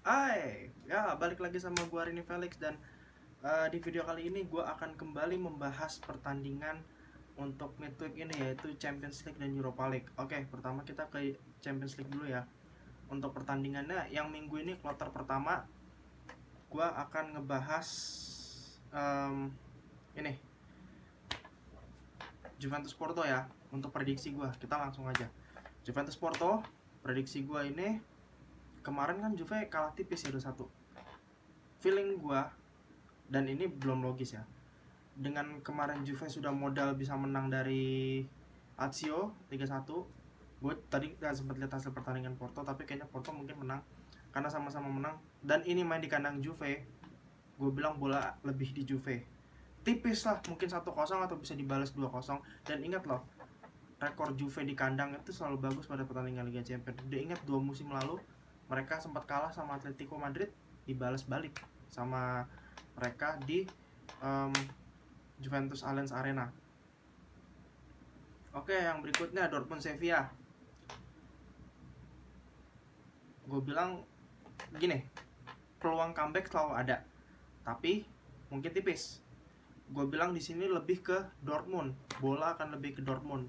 Hai, ya balik lagi sama gua Rini Felix dan di video kali ini gua akan kembali membahas pertandingan untuk midweek ini yaitu Champions League dan Europa League. Oke, pertama kita ke Champions League dulu ya. Untuk pertandingannya yang minggu ini kloter pertama gua akan ngebahas ini Juventus Porto ya. Untuk prediksi gua, kita langsung aja. Juventus Porto, prediksi gua ini kemarin kan Juve kalah tipis ya 2-1. Feeling gua, dan ini belum logis ya, dengan kemarin Juve sudah modal bisa menang dari Lazio 3-1. Gue tadi gak sempat lihat hasil pertandingan Porto, tapi kayaknya Porto mungkin menang karena sama-sama menang. Dan ini main di kandang Juve, gue bilang bola lebih di Juve. Tipis lah, mungkin 1-0 atau bisa dibalas 2-0. Dan ingat loh, rekor Juve di kandang itu selalu bagus pada pertandingan Liga Champions. Udah ingat 2 musim lalu mereka sempat kalah sama Atletico Madrid, dibalas balik sama mereka di Juventus Allianz Arena. Oke, yang berikutnya Dortmund Sevilla. Gue bilang gini, peluang comeback selalu ada, tapi mungkin tipis. Gue bilang di sini lebih ke Dortmund, bola akan lebih ke Dortmund.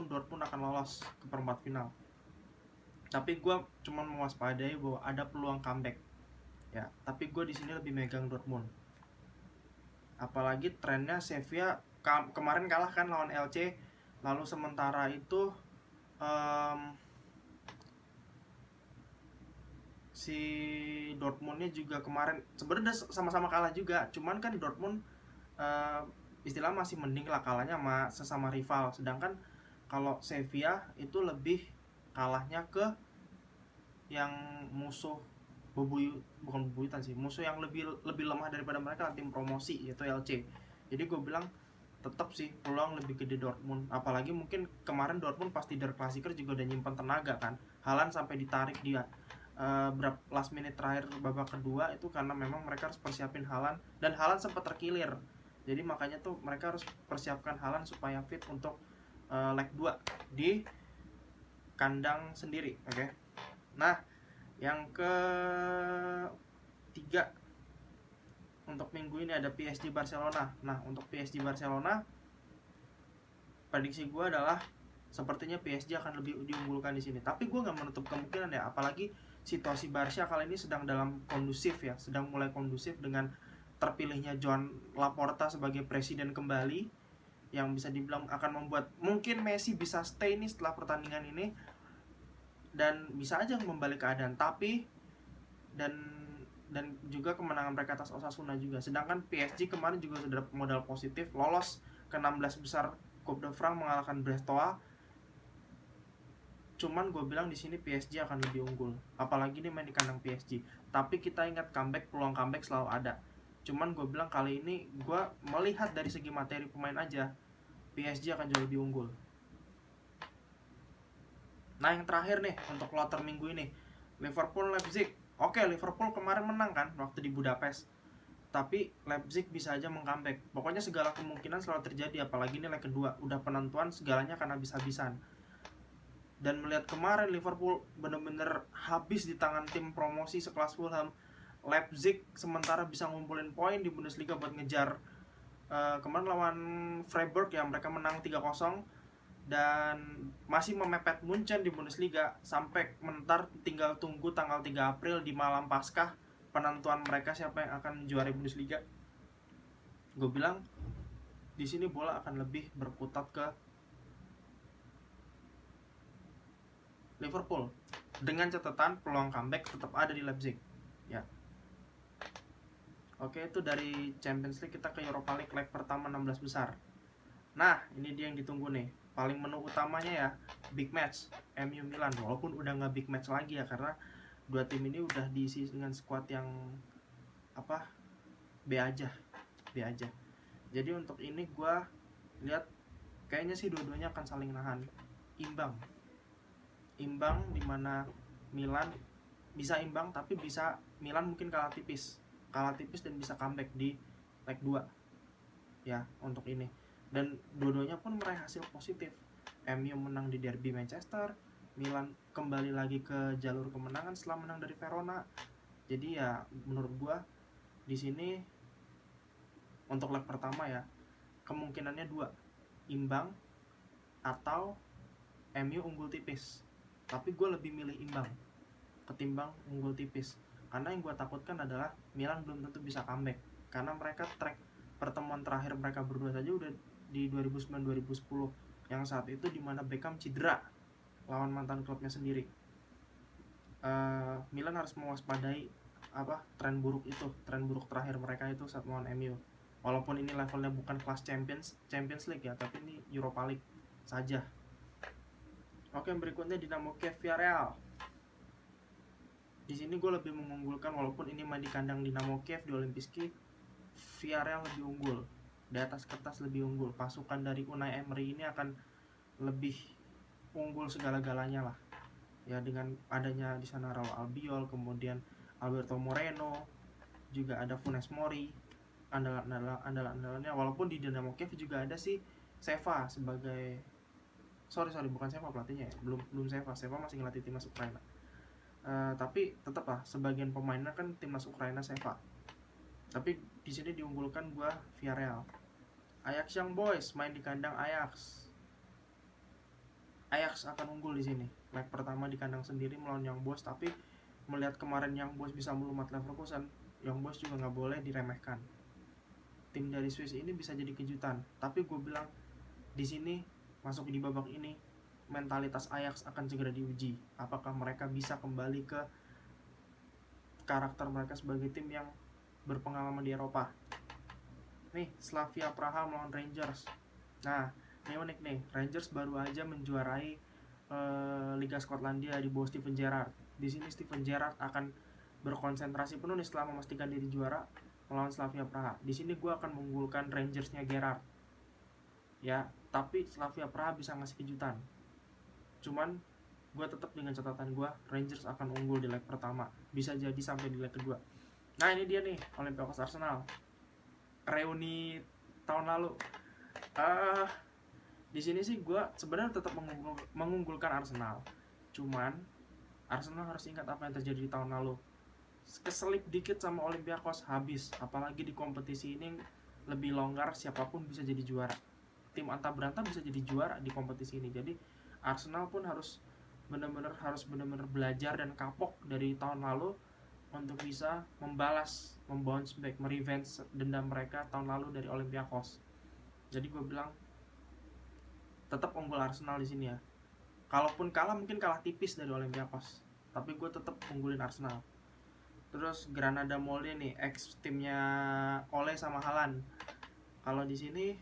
Dortmund akan lolos ke perempat final. Tapi gue cuma mewaspadai bahwa ada peluang comeback. Ya, tapi gue di sini lebih megang Dortmund. Apalagi trennya Sevilla kemarin kalah kan lawan LC, lalu sementara itu si Dortmundnya juga kemarin sebenarnya sama-sama kalah juga, cuman kan Dortmund istilah masih mending lah kalahnya sama sesama rival, sedangkan kalau Sevilla itu lebih kalahnya ke yang musuh bukan bebuyutan sih, musuh yang lebih lemah daripada mereka, tim promosi yaitu LC. Jadi gue bilang tetap sih peluang lebih gede Dortmund, apalagi mungkin kemarin Dortmund pasti Der Klassiker juga udah nyimpan tenaga kan. Haaland sampai ditarik dia berapa last minute terakhir babak kedua itu karena memang mereka harus persiapin Haaland, dan Haaland sempat terkilir. Jadi makanya tuh mereka harus persiapkan Haaland supaya fit untuk leg 2 di kandang sendiri. Oke. Nah, yang ketiga untuk minggu ini ada PSG Barcelona. Nah, untuk PSG Barcelona prediksi gue adalah sepertinya PSG akan lebih diunggulkan di sini. Tapi gue nggak menutup kemungkinan ya, apalagi situasi Barca kali ini sedang dalam kondusif ya, sedang mulai kondusif dengan terpilihnya Joan Laporta sebagai presiden kembali, yang bisa dibilang akan membuat mungkin Messi bisa stay nih setelah pertandingan ini dan bisa aja membalik keadaan. Tapi dan juga kemenangan mereka atas Osasuna juga. Sedangkan PSG kemarin juga sudah modal positif, lolos ke 16 besar Coupe de France mengalahkan Brestoa. Cuman gue bilang di sini PSG akan lebih unggul, apalagi ini main di kandang PSG. Tapi kita ingat peluang comeback selalu ada. Cuman gue bilang kali ini gue melihat dari segi materi pemain aja, PSG akan jauh lebih unggul. Nah, yang terakhir nih untuk kloter minggu ini, Liverpool Leipzig. Oke, Liverpool kemarin menang kan waktu di Budapest, tapi Leipzig bisa aja meng-comeback. Pokoknya segala kemungkinan selalu terjadi, apalagi ini leg kedua, udah penentuan segalanya akan habis-habisan. Dan melihat kemarin Liverpool bener-bener habis di tangan tim promosi sekelas Fulham, Leipzig sementara bisa ngumpulin poin di Bundesliga buat ngejar kemarin lawan Freiburg ya, mereka menang 3-0 dan masih memepet Munchen di Bundesliga sampai mentar tinggal tunggu tanggal 3 April di malam Paskah penentuan mereka siapa yang akan juara Bundesliga. Gue bilang di sini bola akan lebih berkutat ke Liverpool, dengan catatan peluang comeback tetap ada di Leipzig ya. Oke, itu dari Champions League. Kita ke Europa League leg pertama 16 besar. Nah, ini dia yang ditunggu nih, paling menu utamanya ya, big match MU Milan. Walaupun udah nggak big match lagi ya, karena dua tim ini udah diisi dengan squad yang B aja. Jadi untuk ini gue lihat kayaknya sih dua-duanya akan saling nahan, imbang dimana Milan bisa imbang, tapi bisa Milan mungkin kalah tipis dan bisa comeback di leg 2 ya untuk ini. Dan dua-duanya pun meraih hasil positif. MU menang di derby Manchester, Milan kembali lagi ke jalur kemenangan setelah menang dari Verona. Jadi ya menurut gua di sini untuk leg pertama ya kemungkinannya 2, imbang atau MU unggul tipis. Tapi gue lebih milih imbang ketimbang unggul tipis, karena yang gue takutkan adalah Milan belum tentu bisa comeback, karena mereka track pertemuan terakhir mereka berdua saja udah di 2009-2010 yang saat itu dimana Beckham cedera lawan mantan klubnya sendiri. Milan harus mewaspadai tren buruk terakhir mereka itu saat melawan MU. Walaupun ini levelnya bukan kelas Champions League ya, tapi ini Europa League saja. Oke, berikutnya Dinamo Kiev Villarreal. Di sini gue lebih mengunggulkan, walaupun ini main di kandang Dinamo Kiev di Olimpijski, Villarreal lebih unggul. Di atas kertas lebih unggul. Pasukan dari Unai Emery ini akan lebih unggul segala-galanya lah. Ya dengan adanya di sana Raul Albiol, kemudian Alberto Moreno, juga ada Funes Mori, andalan-andalannya. Walaupun di Dinamo Kiev juga ada sih Seva sebagai bukan Seva pelatihnya ya, belum Seva masih ngelatih timnas Ukraina. Tapi tetap lah sebagian pemainnya kan timnas Ukraina Seva. Tapi di sini diunggulkan gua Villarreal. Ajax Young Boys main di kandang Ajax. Ajax akan unggul di sini. Leg pertama di kandang sendiri melawan Young Boys, tapi melihat kemarin Young Boys bisa melumat Leverkusen, Young Boys juga nggak boleh diremehkan. Tim dari Swiss ini bisa jadi kejutan, tapi gue bilang di sini masuk di babak ini mentalitas Ajax akan segera diuji. Apakah mereka bisa kembali ke karakter mereka sebagai tim yang berpengalaman di Eropa. Nih, Slavia Praha melawan Rangers. Nah, ini unik nih, Rangers baru aja menjuarai Liga Skotlandia di bawah Steven Gerrard. Di sini Steven Gerrard akan berkonsentrasi penuh nih setelah memastikan diri juara melawan Slavia Praha. Di sini gue akan mengunggulkan Rangersnya Gerrard. Ya, tapi Slavia Praha bisa ngasih kejutan. Cuman gue tetap dengan catatan gue, Rangers akan unggul di leg pertama. Bisa jadi sampai di leg kedua. Nah, ini dia nih, Olympiakos Arsenal. Reuni tahun lalu. Di sini sih gue sebenarnya tetap mengunggulkan Arsenal. Cuman Arsenal harus ingat apa yang terjadi di tahun lalu. Keselip dikit sama Olympiakos habis. Apalagi di kompetisi ini lebih longgar, siapapun bisa jadi juara. Tim anta beranta bisa jadi juara di kompetisi ini. Jadi Arsenal pun harus benar-benar belajar dan kapok dari tahun lalu untuk bisa membounce back, merevenge dendam mereka tahun lalu dari Olympiakos. Jadi gue bilang tetap unggul Arsenal di sini ya. Kalaupun kalah mungkin kalah tipis dari Olympiakos, tapi gue tetap unggulin Arsenal. Terus Granada Molde nih, ex timnya Ole sama Haaland. Kalau di sini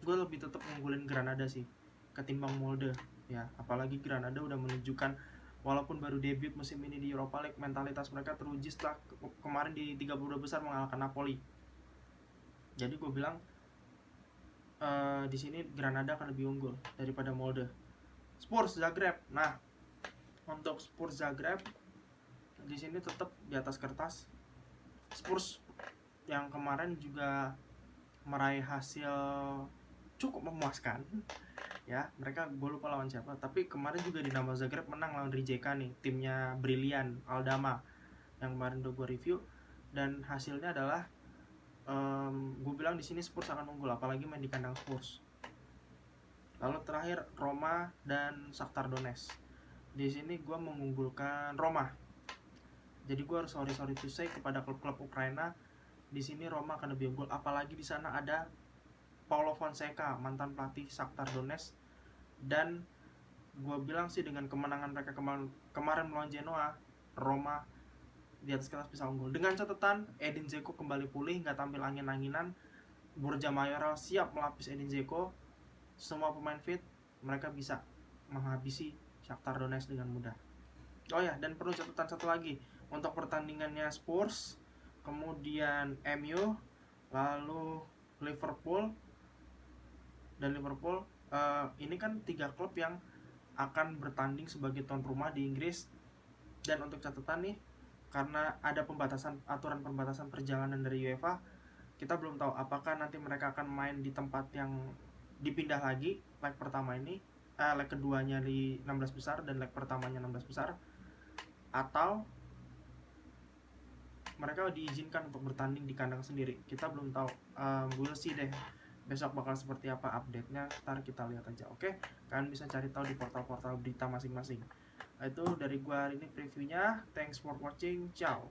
gue lebih tetap unggulin Granada sih ketimbang Molde ya. Apalagi Granada udah menunjukkan, walaupun baru debut musim ini di Europa League, mentalitas mereka teruji setelah kemarin di 32 besar mengalahkan Napoli. Jadi gue bilang di sini Granada akan lebih unggul daripada Molde. Spurs Zagreb. Nah, untuk Spurs Zagreb di sini tetap di atas kertas. Spurs yang kemarin juga meraih hasil cukup memuaskan ya. Mereka gue lupa lawan siapa, tapi kemarin juga Dinamo Zagreb menang lawan Rijeka nih, timnya Brilian Aldama yang kemarin udah gue review. Dan hasilnya adalah gue bilang di sini Spurs akan unggul, apalagi main di kandang Spurs. Lalu terakhir Roma dan Shakhtar Donetsk. Di sini gue mengunggulkan Roma. Jadi gue harus sorry to say kepada klub-klub Ukraina. Di sini Roma akan lebih unggul, apalagi di sana ada Paulo Fonseca, mantan pelatih Shakhtar Donetsk. Dan gue bilang sih dengan kemenangan mereka kemarin melawan Genoa, Roma di atas kertas bisa unggul. Dengan catatan Edin Dzeko kembali pulih, nggak tampil angin-anginan. Borja Mayoral siap melapis Edin Dzeko. Semua pemain fit, mereka bisa menghabisi Shakhtar Donetsk dengan mudah. Oh ya, dan perlu catatan satu lagi untuk pertandingannya Spurs, kemudian MU, lalu Liverpool. Ini kan 3 klub yang akan bertanding sebagai tuan rumah di Inggris. Dan untuk catatan nih, karena ada aturan pembatasan perjalanan dari UEFA, kita belum tahu apakah nanti mereka akan main di tempat yang dipindah lagi leg pertama ini, leg keduanya di 16 besar dan leg pertamanya 16 besar, atau mereka diizinkan untuk bertanding di kandang sendiri. Kita belum tahu. We'll see deh besok bakal seperti apa update-nya, ntar kita lihat aja. Oke, kalian bisa cari tahu di portal-portal berita masing-masing. Itu dari gua hari ini previewnya. Thanks for watching. Ciao.